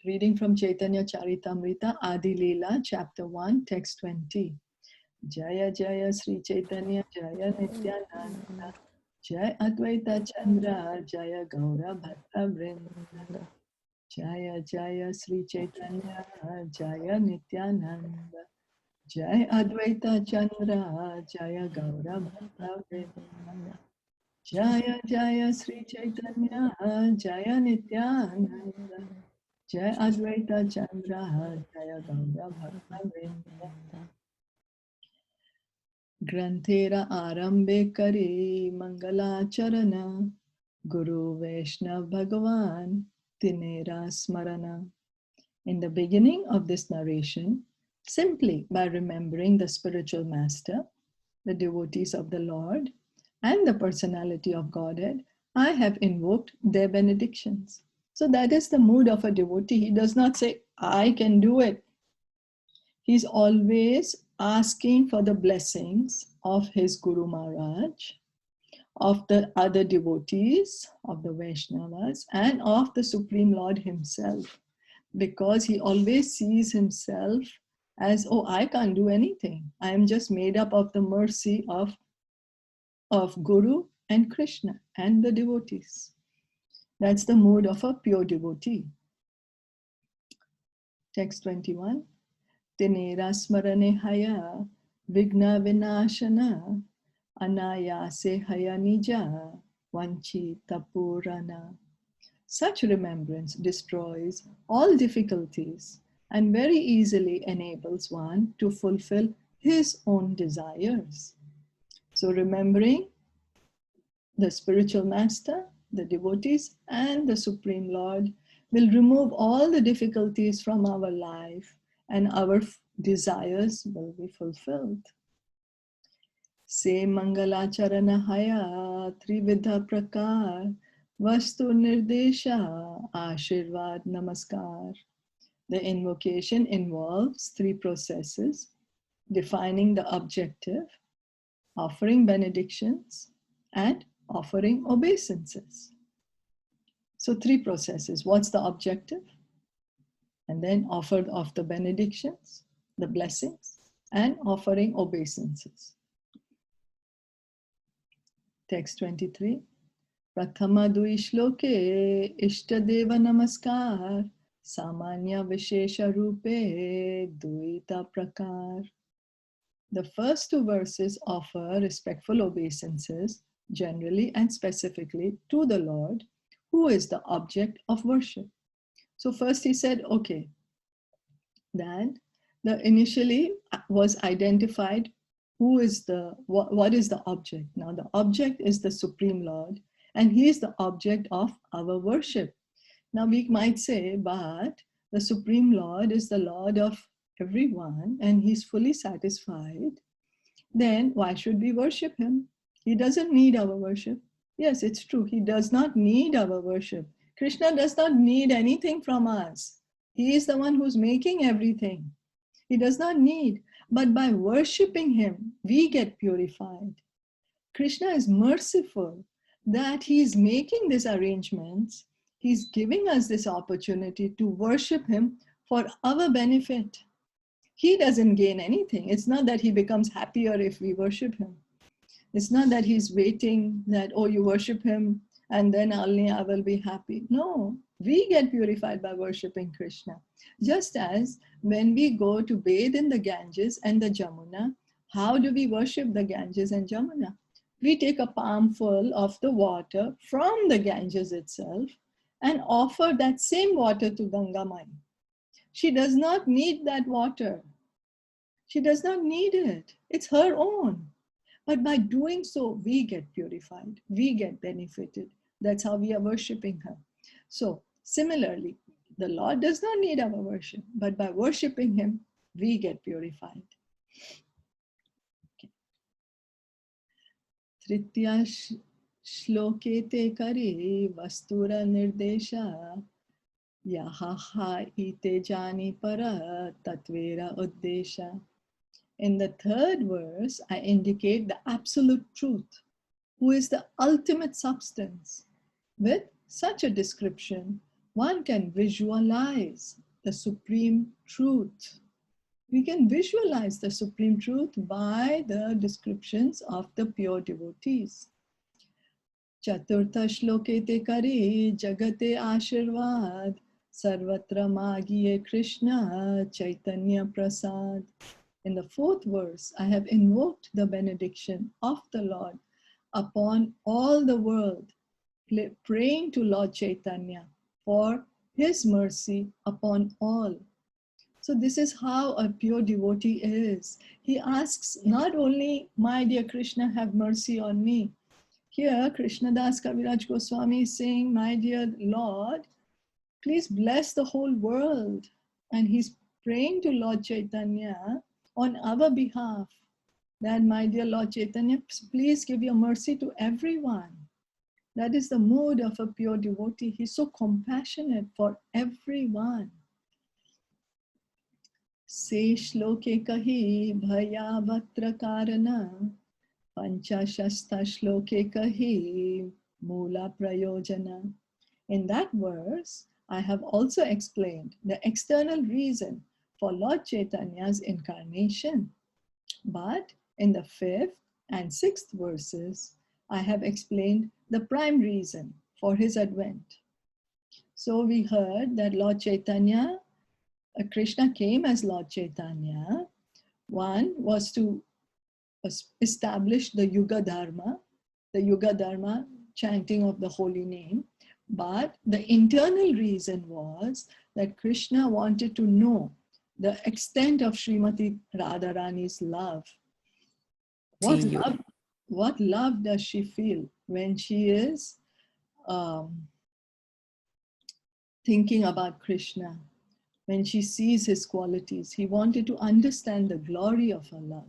Reading from Chaitanya Charitamrita, Adi Leela, Chapter 1, Text 20. Jaya Jaya Sri Chaitanya Jaya Nityananda Jaya Advaita Chandra Jaya Gaura Bhatta Vrinda Jaya Jaya Sri Chaitanya Jaya Nityananda Jaya Advaita Chandra Jaya Gaura Bhatta Vrinda Jaya Jaya Sri Chaitanya Jaya Nityananda Jai Advaita Chandra Jaya Gaura Bhakta Vrinda Granthera Arambe Kare Mangala Charana Guru Vaishnav Bhagavan Tinera Smarana. In the beginning of this narration, simply by remembering the spiritual master, the devotees of the Lord, and the personality of Godhead, I have invoked their benedictions. So that is the mood of a devotee. He does not say, I can do it. He's always asking for the blessings of his Guru Maharaj, of the other devotees, of the Vaishnavas, and of the Supreme Lord himself. Because he always sees himself as, oh, I can't do anything. I am just made up of the mercy of Guru and Krishna and the devotees. That's the mood of a pure devotee. Text 21. Tinera smarane haya vigna vinashana anayase haya nija vanchita purana. Such remembrance destroys all difficulties and very easily enables one to fulfill his own desires. So remembering the spiritual master, the devotees, and the Supreme Lord will remove all the difficulties from our life and our desires will be fulfilled. Se Mangalacharana Haya Trividha Prakar Vastu Nirdesha Ashirvad Namaskar. The invocation involves three processes: defining the objective, offering benedictions, and offering obeisances. So three processes. What's the objective? And then offer of the benedictions, the blessings, and offering obeisances. Text 23. Prathama dui shloke ishtadeva namaskar samanya vishesha rupe duita prakar. The first two verses offer respectful obeisances, generally and specifically, to the Lord, who is the object of worship. So first he said, okay, that the initially was identified who is the, what is the object. Now the object is the Supreme Lord, and he is the object of our worship. Now we might say, but the Supreme Lord is the Lord of everyone and he's fully satisfied. Then why should we worship him? He doesn't need our worship. Yes, it's true. He does not need our worship. Krishna does not need anything from us. He is the one who's making everything. He does not need. But by worshipping him, we get purified. Krishna is merciful that he is making these arrangements. He's giving us this opportunity to worship him for our benefit. He doesn't gain anything. It's not that he becomes happier if we worship him. It's not that he's waiting that, oh, you worship him and then only I will be happy. No, we get purified by worshiping Krishna. Just as when we go to bathe in the Ganges and the Jamuna, how do we worship the Ganges and Jamuna? We take a palmful of the water from the Ganges itself and offer that same water to Ganga Mai. She does not need that water. She does not need it. It's her own. But by doing so, we get purified. We get benefited. That's how we are worshiping her. So similarly, the Lord does not need our worship, but by worshiping him, we get purified. Tritya shloke te kare vastura nirdesha yaha ite jani para tatvera uddesha. In the third verse, I indicate the absolute truth, who is the ultimate substance. With such a description, one can visualize the supreme truth. We can visualize the supreme truth by the descriptions of the pure devotees. Chaturtha shloke te kare jagate ashirvad sarvatra magiye Krishna Chaitanya Prasad. In the fourth verse, I have invoked the benediction of the Lord upon all the world, praying to Lord Chaitanya for his mercy upon all. So this is how a pure devotee is. He asks not only, my dear Krishna, have mercy on me. Here, Krishnadas Kaviraj Goswami is saying, my dear Lord, please bless the whole world. And he's praying to Lord Chaitanya on our behalf, that my dear Lord Chaitanya, please give your mercy to everyone. That is the mood of a pure devotee. He's so compassionate for everyone. Se shloke kahi bhayavatra karana panchashasta shloke kahi mula prayojana. In that verse, I have also explained the external reason for Lord Chaitanya's incarnation. But in the 5th and 6th verses, I have explained the prime reason for his advent. So we heard that Lord Chaitanya, Krishna came as Lord Chaitanya. One was to establish the Yuga Dharma chanting of the holy name. But the internal reason was that Krishna wanted to know the extent of Srimati Radharani's love. What love does she feel when she is thinking about Krishna, when she sees his qualities? He wanted to understand the glory of her love.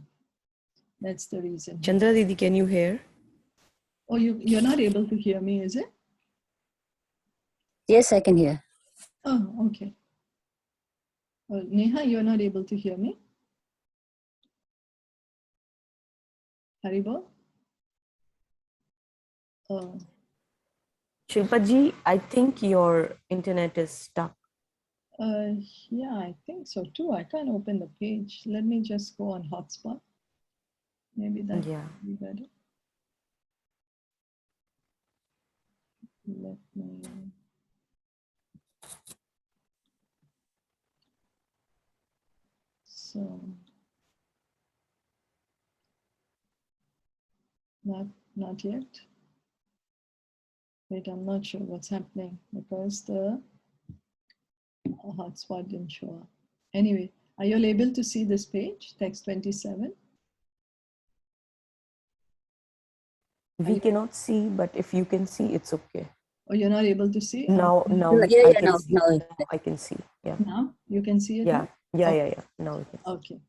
That's the reason. Chandra Didi, can you hear? Oh, you're not able to hear me, is it? Yes, I can hear. Oh, okay. Well, Neha, you're not able to hear me? Haribo? Oh. Shilpaji, I think your internet is stuck. Yeah, I think so too. I can't open the page. Let me just go on hotspot. Maybe that would be better. Let me... So... Not yet. Wait, I'm not sure what's happening because the hotspot didn't show up. Anyway, are you all able to see this page, text 27? We cannot see, but if you can see, it's okay. Oh, you're not able to see? Now Yeah, I can now, see. now. Now I can see. Yeah. Now you can see it? Yeah. Now? Yeah. Now we can see. Okay.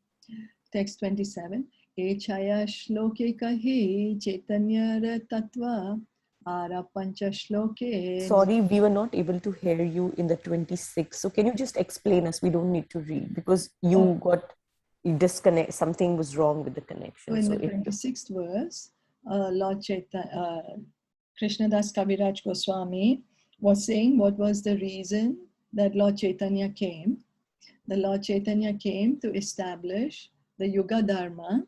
Text 27. Echaya shloke kahi chaitanya tattva ara pancha shloke. Sorry, we were not able to hear you in the 26. So can you just explain us? We don't need to read because you got disconnect. Something was wrong with the connection. So in the 26th verse, Lord Chaitanya, Krishnadas Kaviraj Goswami was saying what was the reason that Lord Chaitanya came. The Lord Chaitanya came to establish the Yuga Dharma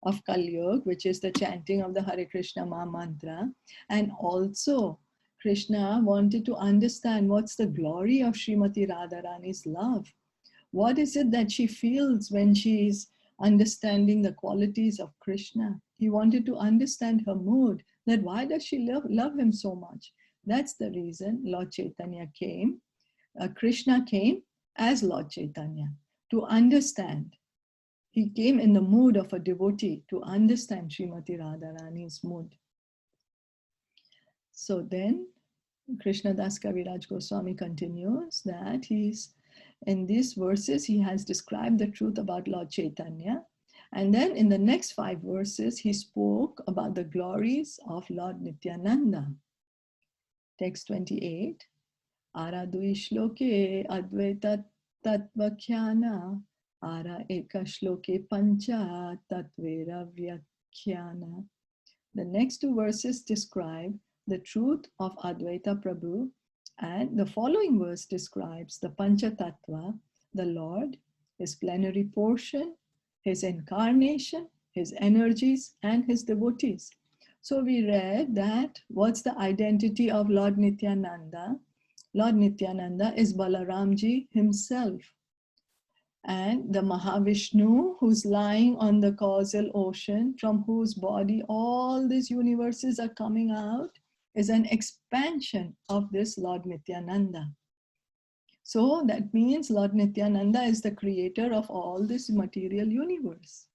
of Kali Yuga, which is the chanting of the Hare Krishna Maha Mantra. And also, Krishna wanted to understand what's the glory of Srimati Radharani's love. What is it that she feels when she is understanding the qualities of Krishna? He wanted to understand her mood, that why does she love him so much? That's the reason Lord Chaitanya came. Krishna came as Lord Chaitanya to understand. He came in the mood of a devotee to understand Srimati Radharani's mood. So then Krishnadas Kaviraj Goswami continues that in these verses he has described the truth about Lord Chaitanya, and then in the next 5 verses he spoke about the glories of Lord Nityananda. Text 28. Aradui shloke advaita tattvakhyana ara eka shloke pancha tatvera vyakhyana. The next 2 verses describe the truth of Advaita Prabhu And the following verse describes the Panchatattva, the Lord, his plenary portion, his incarnation, his energies, and his devotees. So we read that what's the identity of Lord Nityananda? Lord Nityananda is Balaramji himself. And the Mahavishnu, who's lying on the causal ocean, from whose body all these universes are coming out, is an expansion of this Lord Nityananda. So that means Lord Nityananda is the creator of all this material universe.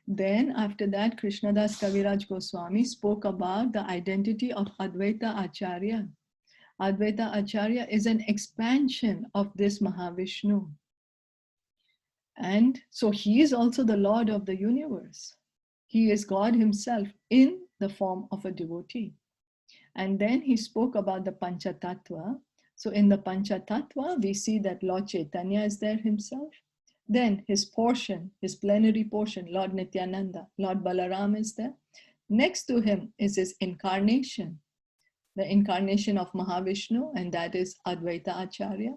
Then after that, Krishnadas Kaviraj Goswami spoke about the identity of Advaita Acharya. Advaita Acharya is an expansion of this Mahavishnu. And so he is also the Lord of the universe. He is God himself in the form of a devotee. And then he spoke about the Panchatattva. So in the Panchatattva, we see that Lord Chaitanya is there himself. Then his portion, his plenary portion, Lord Nityananda, Lord Balaram is there. Next to him is his incarnation, the incarnation of Mahavishnu, and that is Advaita Acharya.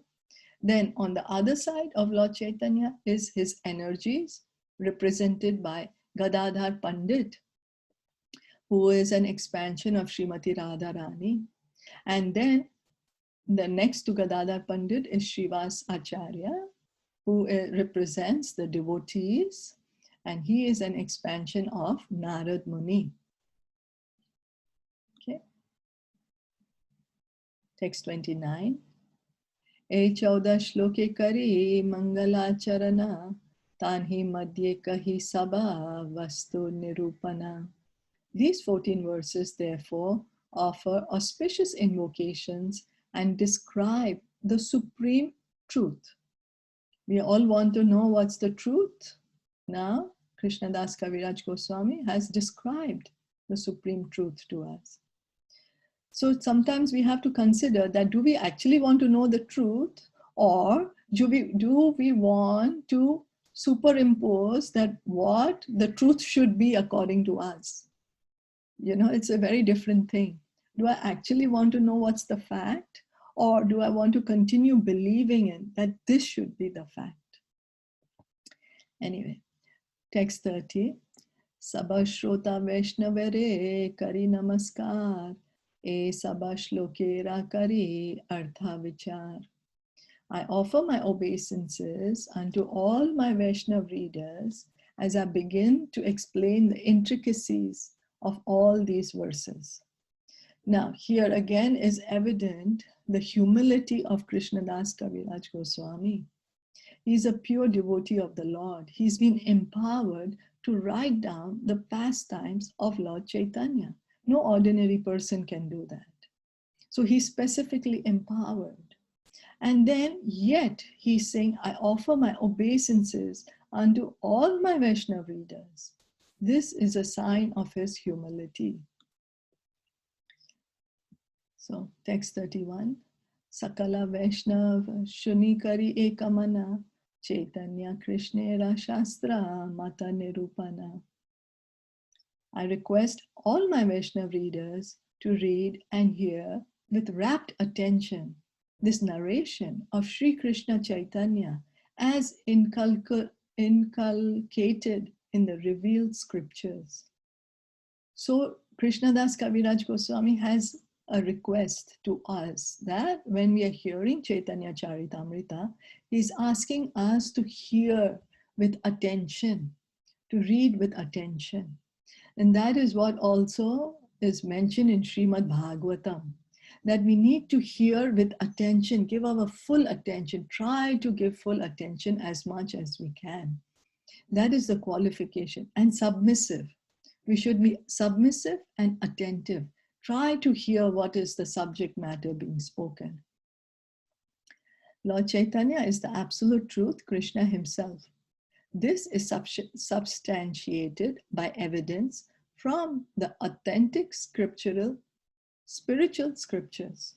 Then on the other side of Lord Chaitanya is his energies, represented by Gadadhar Pandit, who is an expansion of Srimati Radharani. And then the next to Gadadhar Pandit is Srivas Acharya, who represents the devotees, and he is an expansion of Narad Muni. Okay. Text 29. E chauda shloke kari mangalacharana tanhi madhye kahi sabha vastu nirupana. These 14 verses, therefore, offer auspicious invocations and describe the supreme truth. We all want to know what's the truth. Now, Krishnadas Kaviraj Goswami has described the supreme truth to us. So sometimes we have to consider that do we actually want to know the truth, or do we want to superimpose that what the truth should be according to us? You know, it's a very different thing. Do I actually want to know what's the fact, or do I want to continue believing in that this should be the fact? Anyway, text 30. Sabashrota Vaishnavare Kari Namaskar E Sabashlokera Kari Artha Vichar. I offer my obeisances unto all my Vaishnav readers as I begin to explain the intricacies of all these verses. Now, here again is evident the humility of Krishnadas Kaviraj Goswami. He's a pure devotee of the Lord. He's been empowered to write down the pastimes of Lord Chaitanya. No ordinary person can do that. So he's specifically empowered. And then yet he's saying, I offer my obeisances unto all my Vaishnava readers. This is a sign of his humility. So text 31. Sakala Vaishnav Shunikari Ekamana Chaitanya Krishnera Shastra Mata Nirupana. I request all my Vaishnava readers to read and hear with rapt attention this narration of Sri Krishna Chaitanya as inculcated in the revealed scriptures. So Krishnadas Kaviraj Goswami has a request to us that when we are hearing Chaitanya Charitamrita, he's asking us to hear with attention, to read with attention. And that is what also is mentioned in Srimad Bhagavatam, that we need to hear with attention, give our full attention, try to give full attention as much as we can. That is the qualification. And submissive. We should be submissive and attentive. Try to hear what is the subject matter being spoken. Lord Chaitanya is the absolute truth, Krishna himself. This is substantiated by evidence from the authentic spiritual scriptures.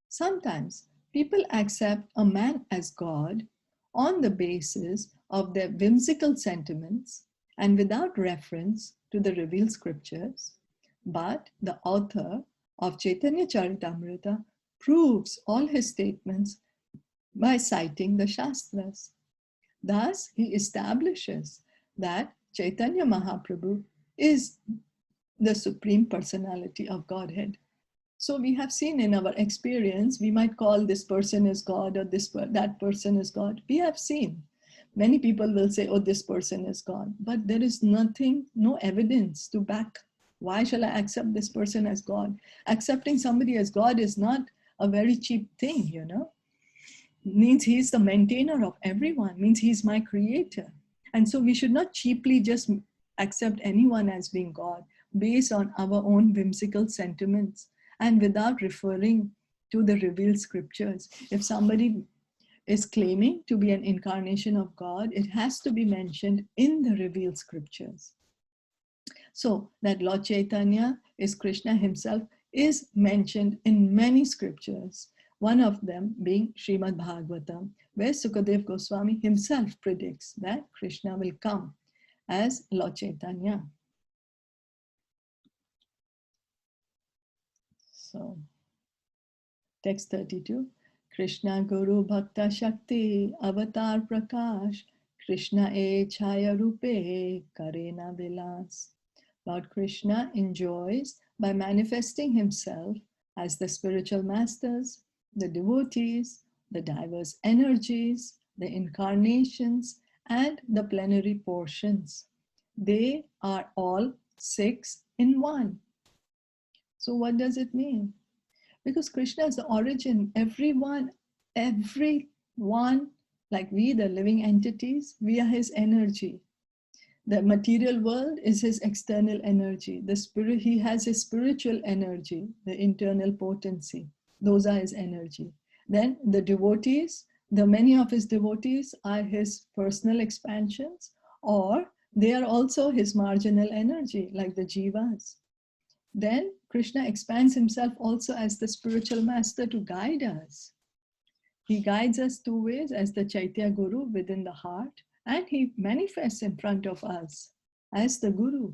Sometimes people accept a man as God on the basis of their whimsical sentiments and without reference to the revealed scriptures, but the author of Chaitanya Charitamrita proves all his statements by citing the Shastras. Thus, he establishes that Chaitanya Mahaprabhu is the Supreme Personality of Godhead. So we have seen in our experience, we might call this person is God or that person is God. We have seen. Many people will say, oh, this person is God. But there is nothing, no evidence to back. Why shall I accept this person as God? Accepting somebody as God is not a very cheap thing, you know. Means he's the maintainer of everyone, means he's my creator. And so we should not cheaply just accept anyone as being God based on our own whimsical sentiments and without referring to the revealed scriptures. If somebody is claiming to be an incarnation of God, it has to be mentioned in the revealed scriptures. So that Lord Chaitanya is Krishna himself is mentioned in many scriptures. One of them being Srimad Bhagavatam, where Sukadev Goswami himself predicts that Krishna will come as Lord Chaitanya. So, text 32. Krishna Guru Bhakta Shakti Avatar Prakash Krishna e Chaya Rupe Karena Vilas. Lord Krishna enjoys by manifesting himself as the spiritual masters, the devotees, the diverse energies, the incarnations, and the plenary portions. They are all 6 in 1. So what does it mean? Because Krishna is the origin. Everyone, like we, the living entities, we are his energy. The material world is his external energy. The spirit, he has his spiritual energy, the internal potency. Those are his energy. Then the devotees, the many of his devotees are his personal expansions, or they are also his marginal energy, like the jivas. Then Krishna expands himself also as the spiritual master to guide us. He guides us 2 ways, as the Chaitya Guru within the heart, and he manifests in front of us as the Guru.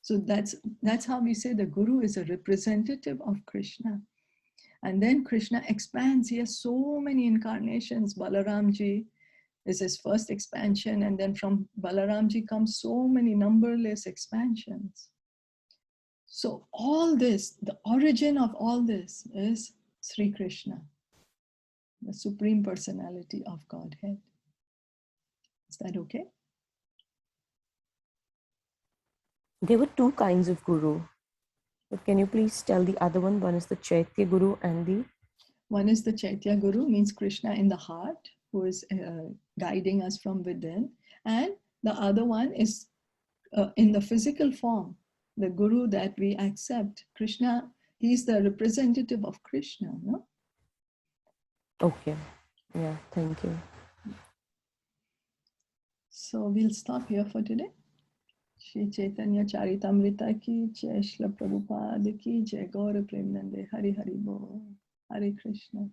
So that's how we say the Guru is a representative of Krishna. And then Krishna expands. He has so many incarnations. Balaramji is his first expansion, and then from Balaramji comes so many numberless expansions. So all this, the origin of all this is Sri Krishna, the Supreme Personality of Godhead. Is that okay? There were 2 kinds of guru. But can you please tell the other one? One is the Chaitya Guru and the... One is the Chaitya Guru, means Krishna in the heart, who is guiding us from within. And the other one is in the physical form, the Guru that we accept. Krishna, he's the representative of Krishna, no? Okay. Yeah, thank you. So we'll stop here for today. Shri Chaitanya Charitamrita ki Jai, Shri Prabhupada ki Jai, Gaura Premanande, Hari Hari Bol, Hare Krishna.